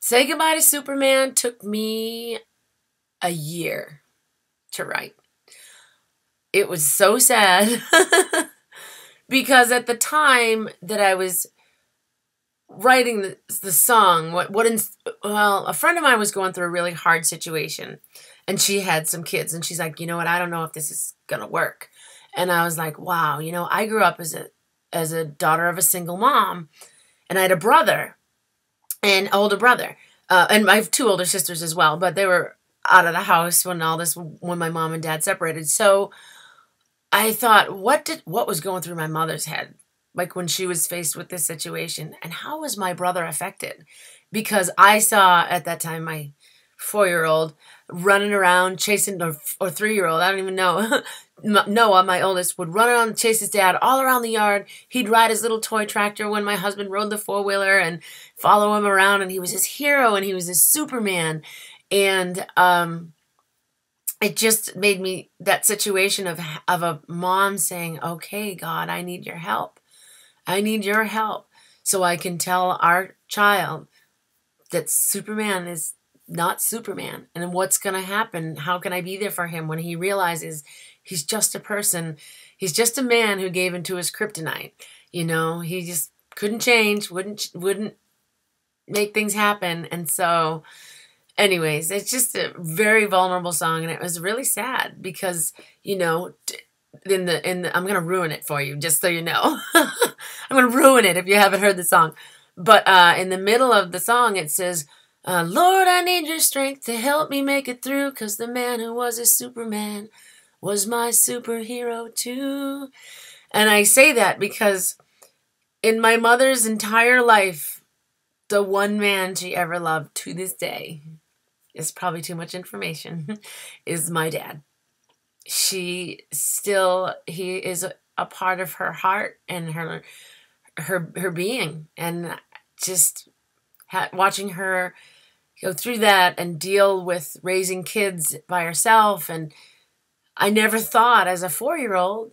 Say Goodbye to Superman took me a year to write. It was so sad because at the time that I was writing the song, a friend of mine was going through a really hard situation, and she had some kids, and she's like, you know what, I don't know if this is gonna work. And I was like, wow, I grew up as a daughter of a single mom, and I had a brother, an older brother, and I have two older sisters as well, but they were out of the house when my mom and dad separated. So I thought, what was going through my mother's head, like when she was faced with this situation, and how was my brother affected? Because I saw at that time my 4-year-old running around chasing, or 3-year-old, I don't even know. Noah, my oldest, would run around and chase his dad all around the yard. He'd ride his little toy tractor when my husband rode the 4-wheeler and follow him around, and he was his hero and he was his Superman. And it just made me, that situation of a mom saying, okay, God, I need your help. I need your help so I can tell our child that Superman is not Superman. And what's going to happen? How can I be there for him when he realizes he's just a person? He's just a man who gave into his kryptonite. He just couldn't change, wouldn't make things happen. And so anyways, it's just a very vulnerable song, and it was really sad because, I'm going to ruin it for you, just so you know. I'm going to ruin it if you haven't heard the song. But in the middle of the song, it says, Lord, I need your strength to help me make it through, because the man who was a Superman was my superhero too. And I say that because in my mother's entire life, the one man she ever loved to this day, is probably too much information, is my dad. He is a part of her heart and her being, and just watching her go through that and deal with raising kids by herself. And I never thought as a 4-year-old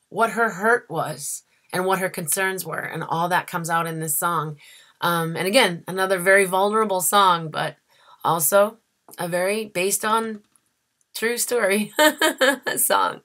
what her hurt was and what her concerns were, and all that comes out in this song. And again, another very vulnerable song, but also a very based on true story song.